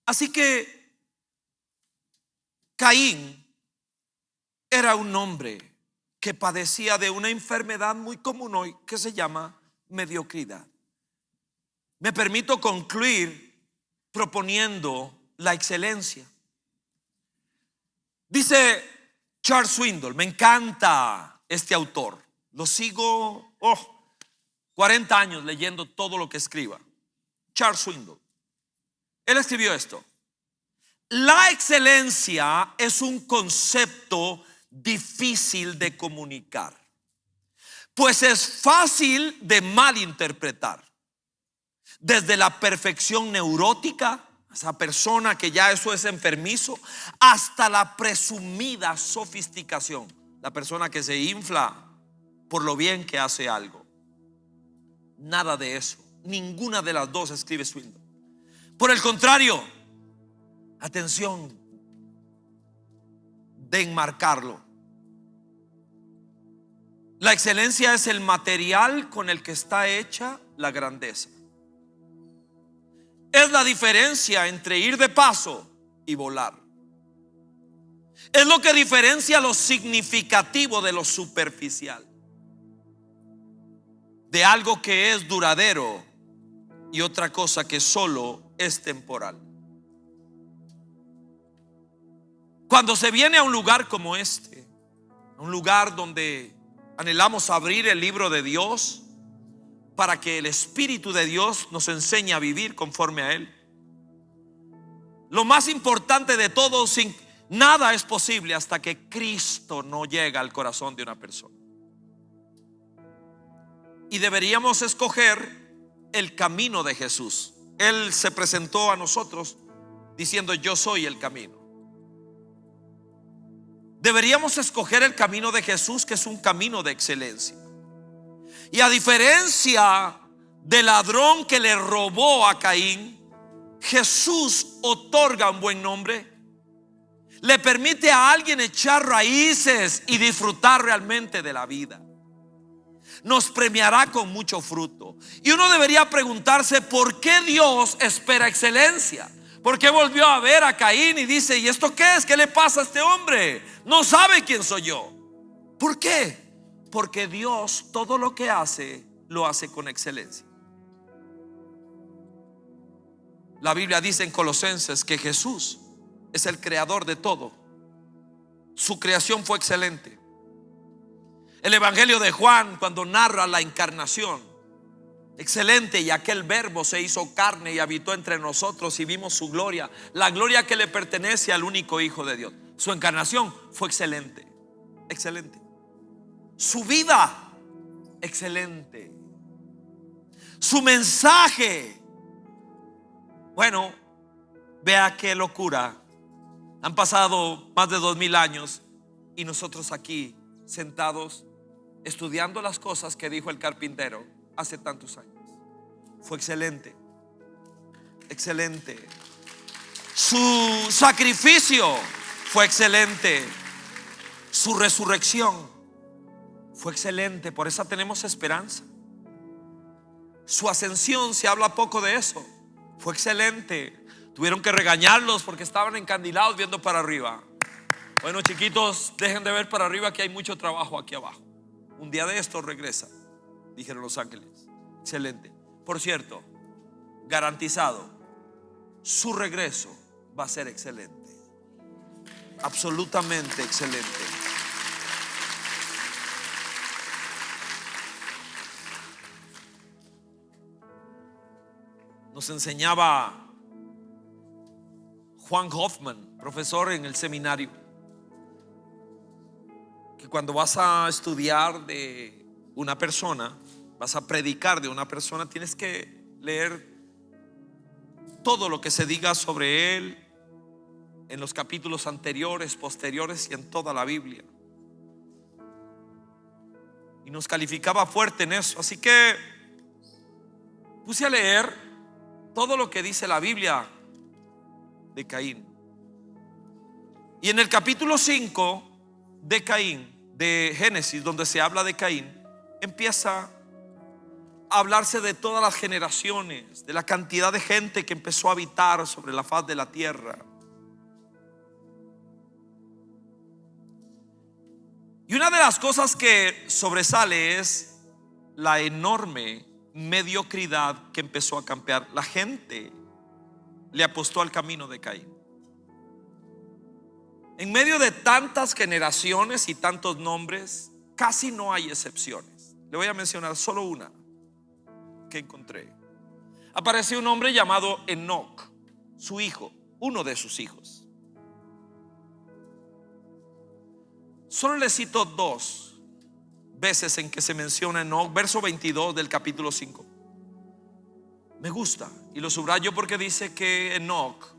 Así que Caín era un hombre que padecía de una enfermedad muy común hoy que se llama mediocridad. Me permito concluir proponiendo la excelencia. Dice Charles Swindoll, me encanta este autor, lo sigo 40 años leyendo todo lo que escriba. Charles Swindoll, él escribió esto: la excelencia es un concepto difícil de comunicar, pues es fácil de malinterpretar. Desde la perfección neurótica, esa persona que ya eso es enfermizo, hasta la presumida sofisticación, la persona que se infla por lo bien que hace algo. Nada de eso, ninguna de las dos, escribe Swindoll. Por el contrario, atención de enmarcarlo. La excelencia es el material con el que está hecha la grandeza. Es la diferencia entre ir de paso y volar. Es lo que diferencia lo significativo de lo superficial, de algo que es duradero y otra cosa que solo es temporal. Cuando se viene a un lugar como este, un lugar donde anhelamos abrir el libro de Dios para que el Espíritu de Dios nos enseñe a vivir conforme a Él, lo más importante de todo, sin nada es posible hasta que Cristo no llega al corazón de una persona. Y deberíamos escoger el camino de Jesús. Él se presentó a nosotros diciendo: yo soy el camino. deberíamos escoger el camino de Jesús, que es un camino de excelencia. Y a diferencia del ladrón que le robó a Caín, Jesús otorga un buen nombre. Le permite a alguien echar raíces y disfrutar realmente de la vida. Nos premiará con mucho fruto. Y uno debería preguntarse: ¿por qué Dios espera excelencia? ¿Por qué volvió a ver a Caín y dice: ¿y esto qué es? ¿Qué le pasa a este hombre? No sabe quién soy yo. ¿Por qué? Porque Dios todo lo que hace, lo hace con excelencia. La Biblia dice en Colosenses que Jesús es el creador de todo. Su creación fue excelente. El Evangelio de Juan, cuando narra la encarnación, excelente: y aquel verbo se hizo carne y habitó entre nosotros y vimos su gloria, la gloria que le pertenece al único Hijo de Dios. Su encarnación fue excelente, excelente. Su vida, excelente. Su mensaje, bueno, vea qué locura. Han pasado más de 2000 años y nosotros aquí sentados estudiando las cosas que dijo el carpintero hace tantos años. Fue excelente, excelente. Su sacrificio fue excelente. Su resurrección fue excelente. Por eso tenemos esperanza. Su ascensión, se habla poco de eso, fue excelente. Tuvieron que regañarlos porque estaban encandilados viendo para arriba. Bueno, chiquitos, dejen de ver para arriba, que hay mucho trabajo aquí abajo. Un día de esto regresa, dijeron los ángeles. Excelente. Por cierto, garantizado, su regreso va a ser excelente. Absolutamente excelente. Nos enseñaba Juan Hoffman, profesor en el seminario, que cuando vas a estudiar de una persona, vas a predicar de una persona, tienes que leer todo lo que se diga sobre él en los capítulos anteriores, posteriores y en toda la Biblia. Y nos calificaba fuerte en eso. Así que puse a leer todo lo que dice la Biblia de Caín. Y en el capítulo 5 de Caín, de Génesis, donde se habla de Caín, empieza a hablarse de todas las generaciones, de la cantidad de gente que empezó a habitar sobre la faz de la tierra. Y una de las cosas que sobresale es la enorme mediocridad que empezó a campear. La gente le apostó al camino de Caín. En medio de tantas generaciones y tantos nombres, casi no hay excepciones. Le voy a mencionar solo una que encontré. Apareció un hombre llamado Enoc, su hijo, uno de sus hijos. Solo le cito dos veces en que se menciona Enoc. Verso 22 del capítulo 5. Me gusta y lo subrayo porque dice que Enoc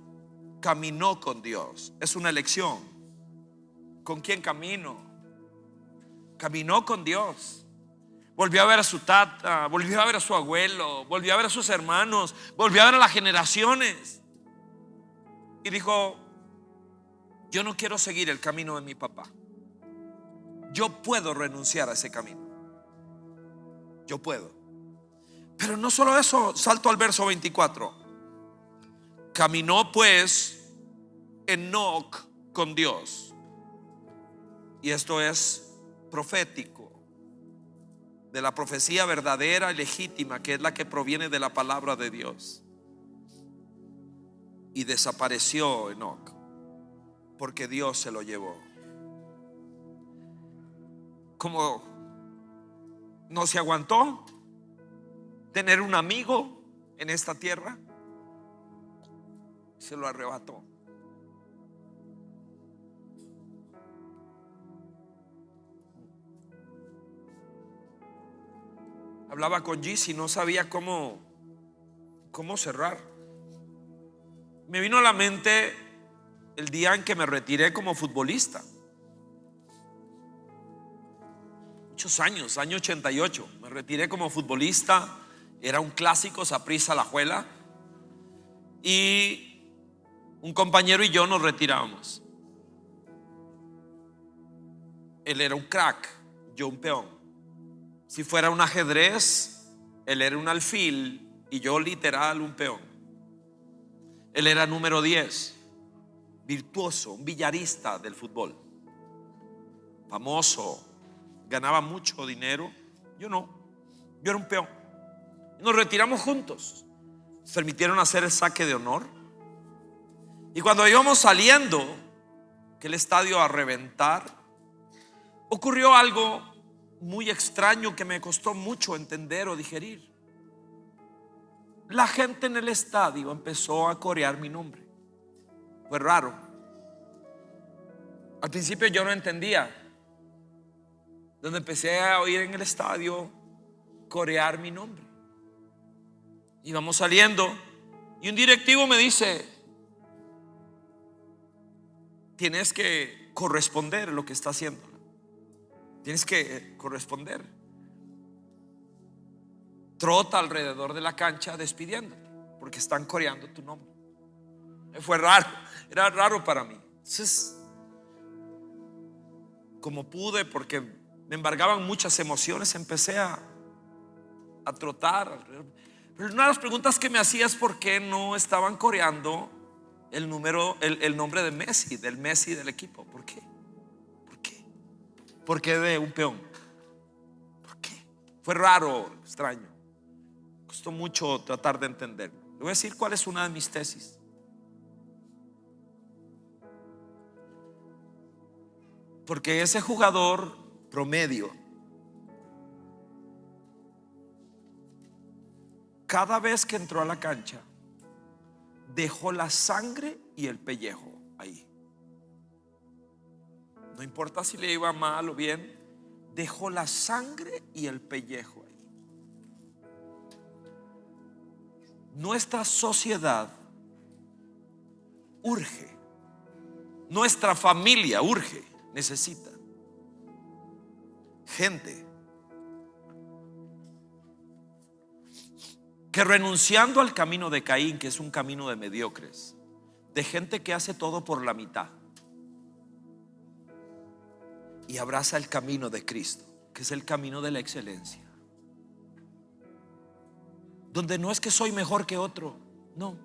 caminó con Dios. Es una elección. ¿Con quién camino? Caminó con Dios. Volvió a ver a su tata, volvió a ver a su abuelo, volvió a ver a sus hermanos, volvió a ver a las generaciones. Y dijo: yo no quiero seguir el camino de mi papá. Yo puedo renunciar a ese camino. Yo puedo. Pero no solo eso, salto al verso 24. Caminó pues Enoc con Dios. Y esto es profético, de la profecía verdadera y legítima, que es la que proviene de la palabra de Dios. Y desapareció Enoc porque Dios se lo llevó. Como no se aguantó tener un amigo en esta tierra, se lo arrebató. Hablaba con Gis y no sabía cómo cerrar. Me vino a la mente el día en que me retiré como futbolista. muchos años, año 88. Me retiré como futbolista. Era un clásico, Saprissa Alajuela. Y un compañero y yo nos retirábamos. Él era un crack, yo un peón. Si fuera un ajedrez, él era un alfil y yo literal un peón. Él era número 10, virtuoso, un billarista del fútbol, famoso, ganaba mucho dinero. Yo no, yo era un peón. Nos retiramos juntos. Nos permitieron hacer el saque de honor. Y cuando íbamos saliendo, que el estadio a reventar, ocurrió algo muy extraño que me costó mucho entender o digerir. La gente en el estadio empezó a corear mi nombre. Fue raro. Al principio yo no entendía. Donde empecé a oír en el estadio corear mi nombre. Íbamos saliendo y un directivo me dice: tienes que corresponder lo que está haciendo. Tienes que corresponder. Trota alrededor de la cancha despidiéndote porque están coreando tu nombre. Fue raro, era raro para mí. Entonces, como pude, porque me embargaban muchas emociones, empecé a trotar alrededor. Pero una de las preguntas que me hacía es por qué no estaban coreando el nombre de Messi, del Messi del equipo. ¿Por qué? ¿Por qué? ¿Por qué de un peón? ¿Por qué? Fue raro, extraño. Costó mucho tratar de entenderlo. Le voy a decir cuál es una de mis tesis. Porque ese jugador promedio, cada vez que entró a la cancha, dejó la sangre y el pellejo ahí. No importa si le iba mal o bien, dejó la sangre y el pellejo ahí. Nuestra sociedad urge, nuestra familia urge, necesita gente que, renunciando al camino de Caín, que es un camino de mediocres, de gente que hace todo por la mitad, y abraza el camino de Cristo, que es el camino de la excelencia, donde no es que soy mejor que otro, no.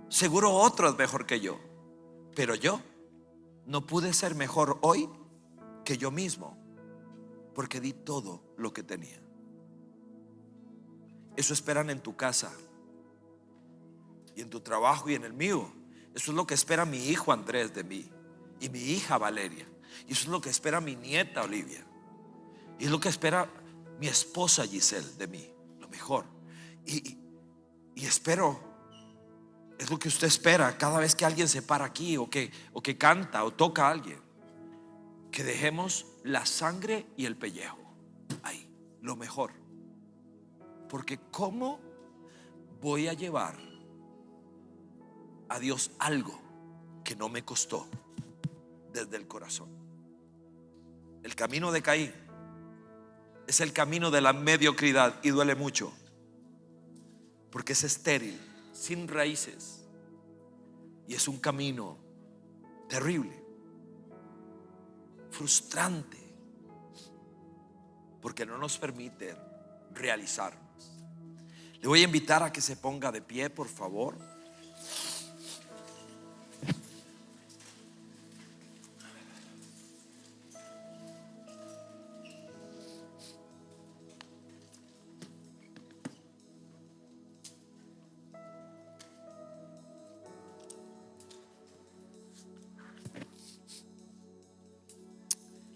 Seguro otro es mejor que yo, pero yo no pude ser mejor hoy que yo mismo, porque di todo lo que tenía. Eso esperan en tu casa y en tu trabajo y en el mío. Eso es lo que espera mi hijo Andrés de mí y mi hija Valeria. Y eso es lo que espera mi nieta Olivia. Y es lo que espera mi esposa Giselle de mí, lo mejor. Y espero, es lo que usted espera cada vez que alguien se para aquí o que canta o toca a alguien, que dejemos la sangre y el pellejo ahí, lo mejor. Porque ¿cómo voy a llevar a Dios algo que no me costó desde el corazón? El camino de Caín es el camino de la mediocridad y duele mucho, porque es estéril, sin raíces, y es un camino terrible, frustrante, porque no nos permite realizarnos. Le voy a invitar a que se ponga de pie, por favor.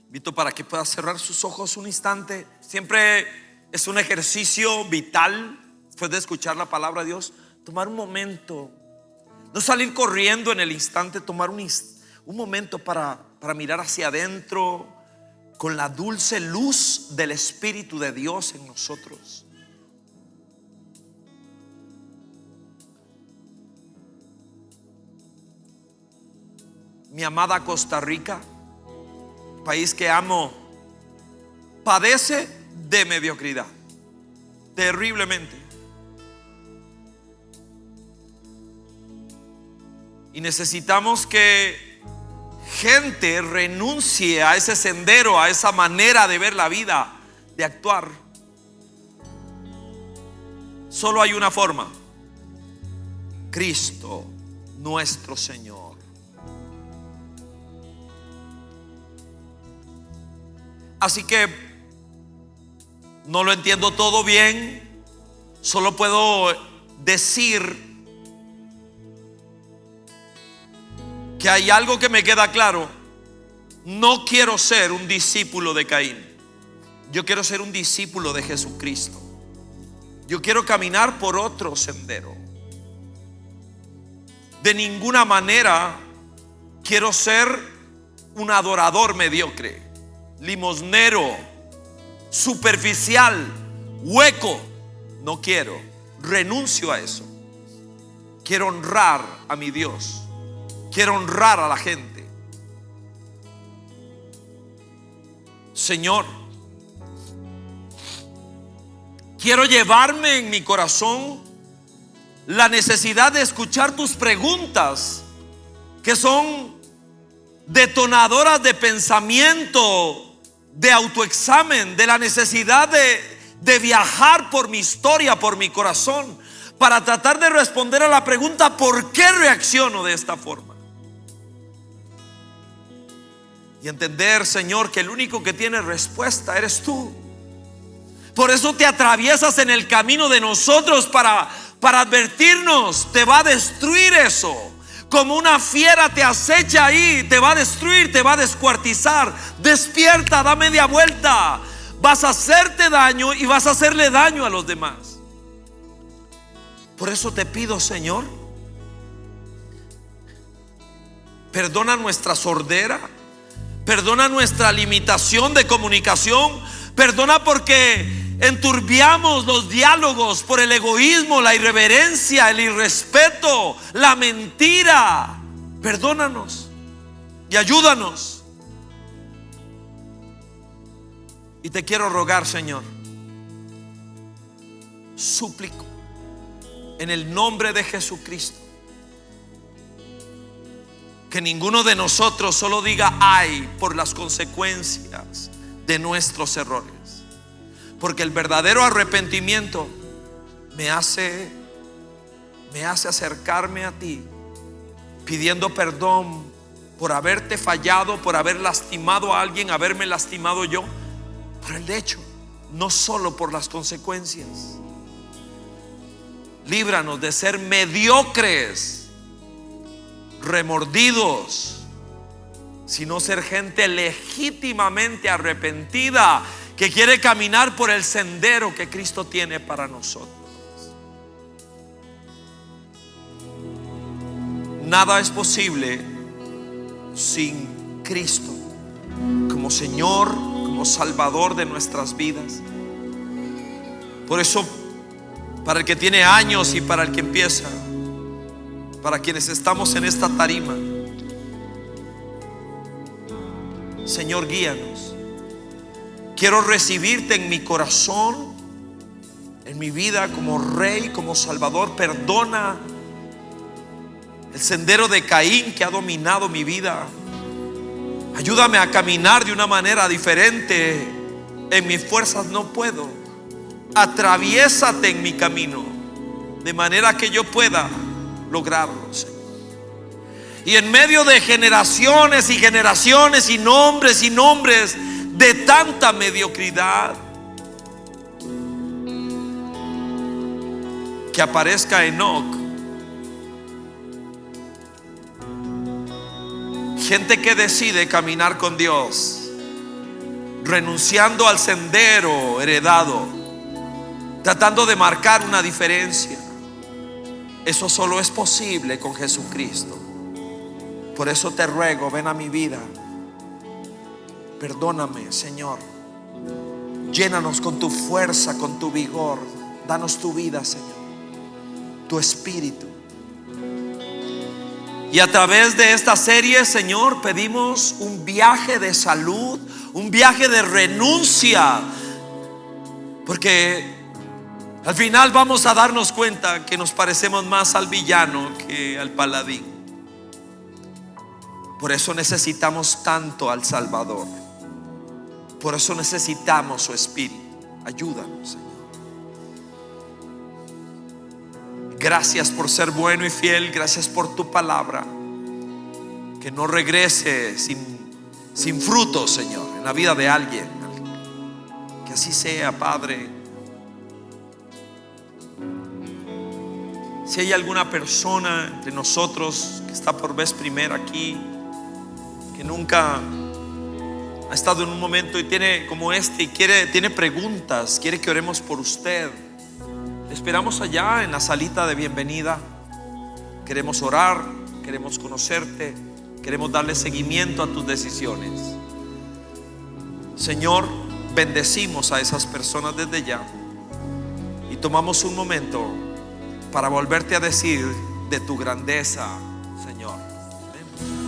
Invito para que pueda cerrar sus ojos un instante. Siempre es un ejercicio vital, después de escuchar la palabra de Dios, tomar un momento, no salir corriendo en el instante, tomar un momento para mirar hacia adentro con la dulce luz del Espíritu de Dios en nosotros. Mi amada Costa Rica, país que amo padece de mediocridad, terriblemente. Y necesitamos que gente renuncie a ese sendero, a esa manera de ver la vida, de actuar. Solo hay una forma: Cristo nuestro Señor. Así que no lo entiendo todo bien, solo puedo decir que hay algo que me queda claro. No quiero ser un discípulo de Caín. Yo quiero ser un discípulo de Jesucristo. Yo quiero caminar por otro sendero. De ninguna manera quiero ser un adorador mediocre, limosnero, superficial, hueco. No quiero. Renuncio a eso. Quiero honrar a mi Dios. Quiero honrar a la gente. Señor, quiero llevarme en mi corazón la necesidad de escuchar tus preguntas, que son detonadoras de pensamiento, de autoexamen, de la necesidad de viajar por mi historia, por mi corazón, para tratar de responder a la pregunta: ¿por qué reacciono de esta forma? Y entender, Señor, que el único que tiene respuesta eres tú. Por eso te atraviesas en el camino de nosotros para advertirnos: te va a destruir eso. Como una fiera te acecha ahí, te va a destruir, te va a descuartizar. Despierta, da media vuelta. Vas a hacerte daño y vas a hacerle daño a los demás. Por eso te pido, Señor, perdona nuestra sordera, perdona nuestra limitación de comunicación, perdona porque enturbiamos los diálogos por el egoísmo, la irreverencia, el irrespeto, la mentira. Perdónanos y ayúdanos. Y te quiero rogar, Señor, súplico en el nombre de Jesucristo, que ninguno de nosotros solo diga ay por las consecuencias de nuestros errores. Porque el verdadero arrepentimiento me hace acercarme a ti, pidiendo perdón por haberte fallado, por haber lastimado a alguien, haberme lastimado yo, por el hecho, no solo por las consecuencias. Líbranos de ser mediocres, remordidos, sino ser gente legítimamente arrepentida, que quiere caminar por el sendero que Cristo tiene para nosotros. Nada es posible sin Cristo como Señor, como Salvador de nuestras vidas. Por eso, para el que tiene años y para el que empieza, para quienes estamos en esta tarima, Señor, guíanos. Quiero recibirte en mi corazón, en mi vida, como Rey, como Salvador. Perdona el sendero de Caín que ha dominado mi vida. Ayúdame a caminar de una manera diferente. En mis fuerzas no puedo. Atraviésate en mi camino, de manera que yo pueda lograrlo, Señor. Y en medio de generaciones y generaciones y nombres de tanta mediocridad, que aparezca Enoc, gente que decide caminar con Dios, renunciando al sendero heredado, tratando de marcar una diferencia. Eso solo es posible con Jesucristo. Por eso te ruego, ven a mi vida. Perdóname, Señor. Llénanos con tu fuerza, con tu vigor. Danos tu vida, Señor, tu espíritu. Y a través de esta serie, Señor, pedimos un viaje de salud, un viaje de renuncia, porque al final vamos a darnos cuenta que nos parecemos más al villano que al paladín. Por eso necesitamos tanto al Salvador. Por eso necesitamos su Espíritu. Ayúdanos, Señor. Gracias por ser bueno y fiel. Gracias por tu palabra, que no regrese sin fruto, Señor, en la vida de alguien. Que así sea, Padre. Si hay alguna persona entre nosotros que está por vez primera aquí, que nunca ha estado en un momento y tiene como este y tiene preguntas, quiere que oremos por usted, le esperamos allá en la salita de bienvenida. Queremos orar, queremos conocerte, queremos darle seguimiento a tus decisiones. Señor, bendecimos a esas personas desde ya y tomamos un momento para volverte a decir de tu grandeza, Señor. Amén.